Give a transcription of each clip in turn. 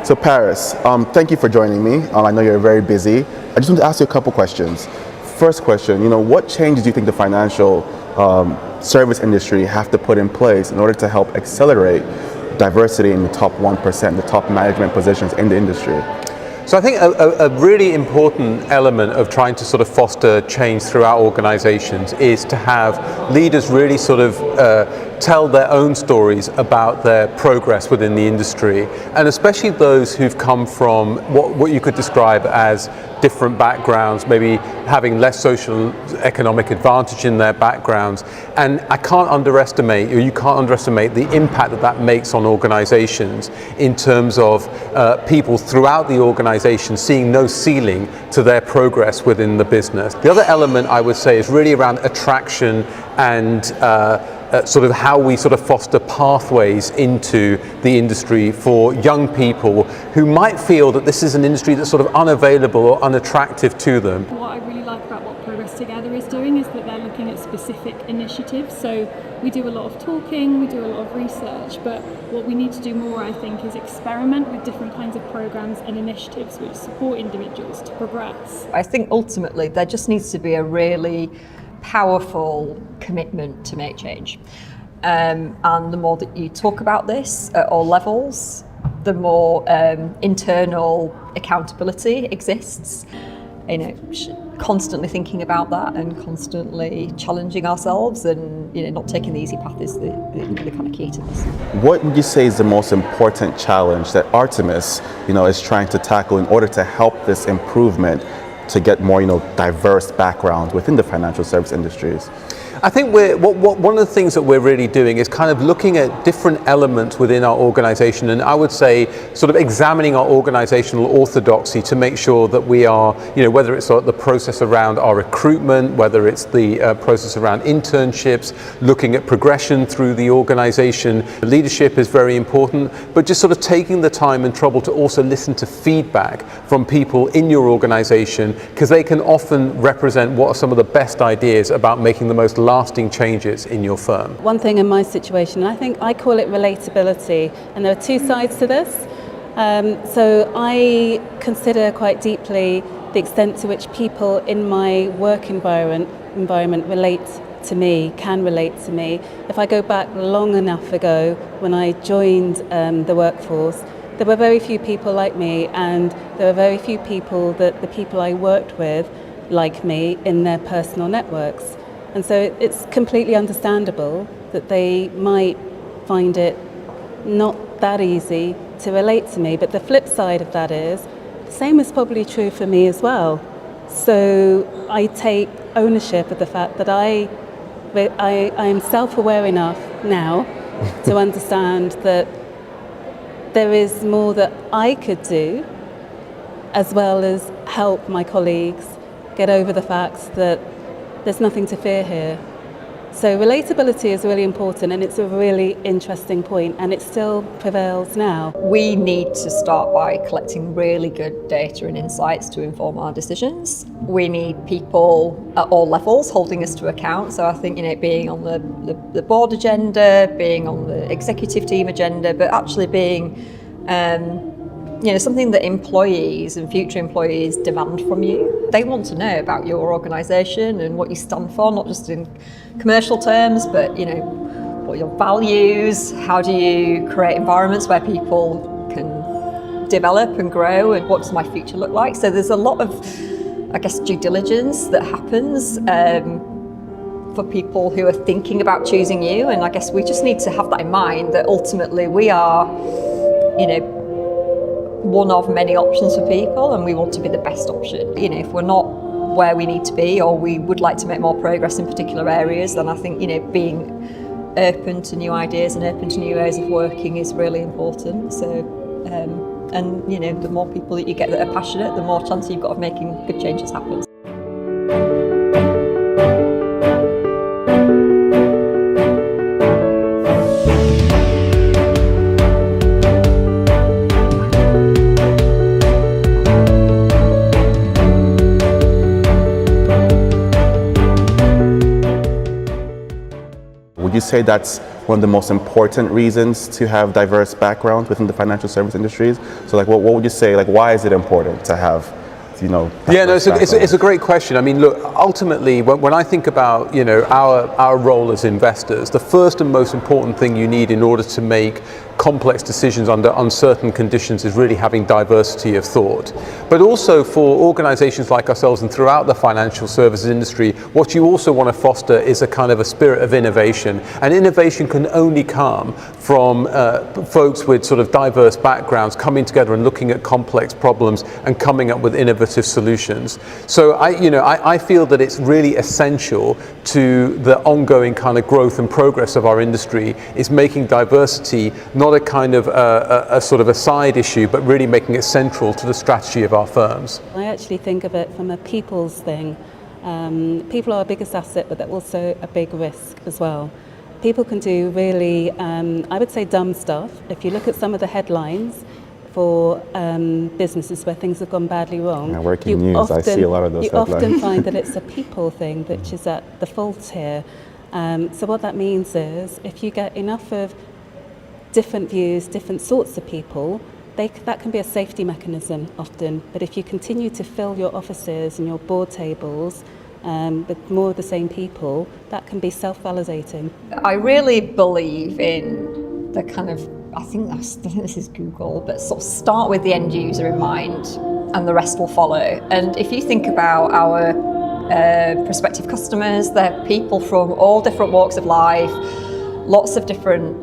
So Paris, thank you for joining me. I know you're very busy. I just want to ask you a couple questions. First question, what changes do you think the financial service industry have to put in place in order to help accelerate diversity in the top 1%, the top management positions in the industry? So I think a really important element of trying to sort of foster change throughout organizations is to have leaders really sort of tell their own stories about their progress within the industry, and especially those who've come from what you could describe as different backgrounds, maybe having less socio-economic advantage in their backgrounds. And you can't underestimate the impact that makes on organizations in terms of people throughout the organization seeing no ceiling to their progress within the business. The other element I would say is really around attraction and sort of how we sort of foster pathways into the industry for young people who might feel that this is an industry that's sort of unavailable or unattractive to them. What I really like about what Progress Together is doing is that they're looking at specific initiatives. So we do a lot of talking, we do a lot of research, but what we need to do more, I think, is experiment with different kinds of programs and initiatives which support individuals to progress. I think ultimately there just needs to be a really powerful commitment to make change. And the more that you talk about this at all levels, the more internal accountability exists. Constantly thinking about that and constantly challenging ourselves and not taking the easy path is the kind of key to this. What would you say is the most important challenge that Artemis is trying to tackle in order to help this improvement to get more diverse backgrounds within the financial service industries? I think one of the things that we're really doing is kind of looking at different elements within our organization, and I would say sort of examining our organizational orthodoxy to make sure that we are, whether it's the process around our recruitment, whether it's the process around internships, looking at progression through the organization. Leadership is very important, but just sort of taking the time and trouble to also listen to feedback from people in your organization, because they can often represent what are some of the best ideas about making the most lasting changes in your firm. One thing in my situation, I think I call it relatability, and there are two sides to this. So I consider quite deeply the extent to which people in my work environment can relate to me. If I go back long enough ago when I joined the workforce, there were very few people like me, and there were very few people that the people I worked with like me in their personal networks. And so it's completely understandable that they might find it not that easy to relate to me. But the flip side of that is, the same is probably true for me as well. So I take ownership of the fact that I am self-aware enough now to understand that there is more that I could do, as well as help my colleagues get over the fact that there's nothing to fear here. So relatability is really important, and it's a really interesting point, and it still prevails now. We need to start by collecting really good data and insights to inform our decisions. We need people at all levels holding us to account. So I think being on the board agenda, being on the executive team agenda, but actually being something that employees and future employees demand from you. They want to know about your organisation and what you stand for, not just in commercial terms, but what are your values, how do you create environments where people can develop and grow, and what does my future look like? So there's a lot of, due diligence that happens for people who are thinking about choosing you, and I guess we just need to have that in mind, that ultimately we are, one of many options for people, and we want to be the best option. If we're not where we need to be, or we would like to make more progress in particular areas, then I think being open to new ideas and open to new ways of working is really important. So the more people that you get that are passionate, the more chance you've got of making good changes happen. Would you say that's one of the most important reasons to have diverse backgrounds within the financial service industries? So like, what would you say, like, why is it important to have, Yeah, no, it's a great question. I mean, look, ultimately, when I think about, our role as investors, the first and most important thing you need in order to make complex decisions under uncertain conditions is really having diversity of thought. But also for organizations like ourselves and throughout the financial services industry, what you also want to foster is a kind of a spirit of innovation. And innovation can only come from folks with sort of diverse backgrounds coming together and looking at complex problems and coming up with innovative solutions. So I feel that it's really essential to the ongoing kind of growth and progress of our industry is making diversity not a kind of a sort of a side issue, but really making it central to the strategy of our firms. I actually think of it from a people's thing. People are our biggest asset, but they're also a big risk as well. People can do really, I would say, dumb stuff. If you look at some of the headlines for businesses where things have gone badly wrong, working news, I see a lot of those headlines. You often find that it's a people thing which is at the fault here. So what that means is if you get enough of different views, different sorts of people, that can be a safety mechanism often. But if you continue to fill your offices and your board tables with more of the same people, that can be self-validating. I really believe in the kind of, I think this is Google, but sort of start with the end user in mind and the rest will follow. And if you think about our prospective customers, they're people from all different walks of life, lots of different,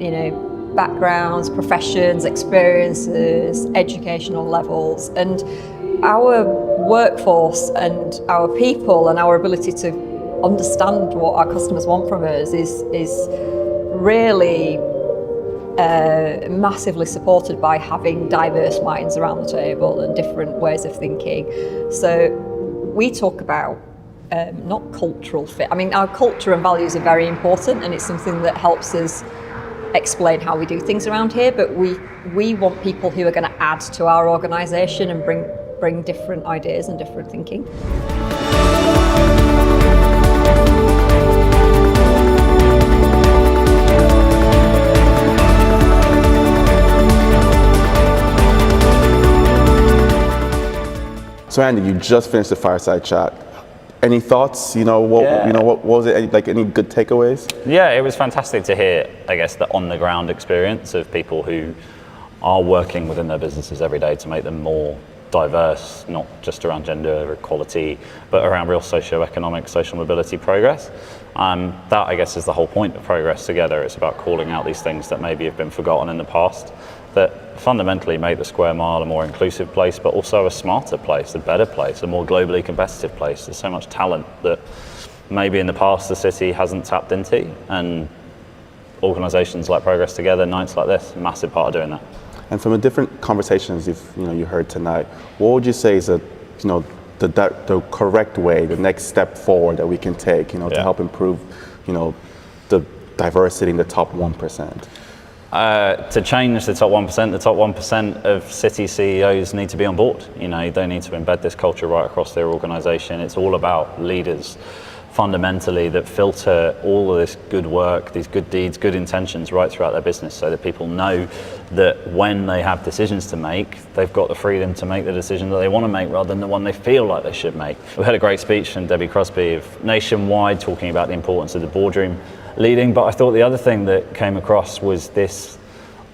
backgrounds, professions, experiences, educational levels, and our workforce and our people and our ability to understand what our customers want from us is really massively supported by having diverse minds around the table and different ways of thinking. So we talk about not cultural fit. I mean, our culture and values are very important, and it's something that helps us explain how we do things around here, but we want people who are going to add to our organisation and bring different ideas and different thinking. So Andy, you just finished the fireside chat. Any thoughts? What was it? Like any good takeaways? Yeah, it was fantastic to hear, I guess, the on-the-ground experience of people who are working within their businesses every day to make them more diverse, not just around gender equality, but around real socio-economic, social mobility progress. That, I guess, is the whole point of Progress Together. It's about calling out these things that maybe have been forgotten in the past, that fundamentally make the square mile a more inclusive place, but also a smarter place, a better place, a more globally competitive place. There's so much talent that maybe in the past the city hasn't tapped into, and organisations like Progress Together, nights like this, a massive part of doing that. And from the different conversations you heard tonight, what would you say is the correct way, the next step forward that we can take, to help improve, the diversity in the top 1%? To change the top 1% of city CEOs need to be on board. They need to embed this culture right across their organisation. It's all about leaders, fundamentally, that filter all of this good work, these good deeds, good intentions right throughout their business, so that people know that when they have decisions to make, they've got the freedom to make the decision that they want to make rather than the one they feel like they should make. We had a great speech from Debbie Crosby of Nationwide talking about the importance of the boardroom leading, but I thought the other thing that came across was this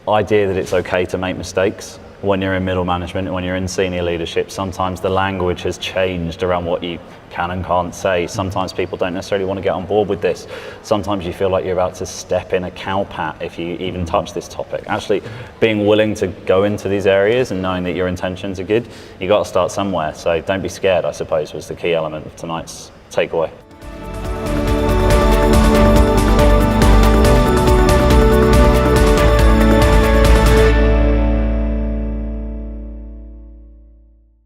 idea that it's okay to make mistakes. When you're in middle management and when you're in senior leadership, sometimes the language has changed around what you can and can't say. Sometimes people don't necessarily want to get on board with this. Sometimes you feel like you're about to step in a cowpat if you even touch this topic. Actually, being willing to go into these areas and knowing that your intentions are good, you got to start somewhere. So don't be scared, I suppose, was the key element of tonight's takeaway.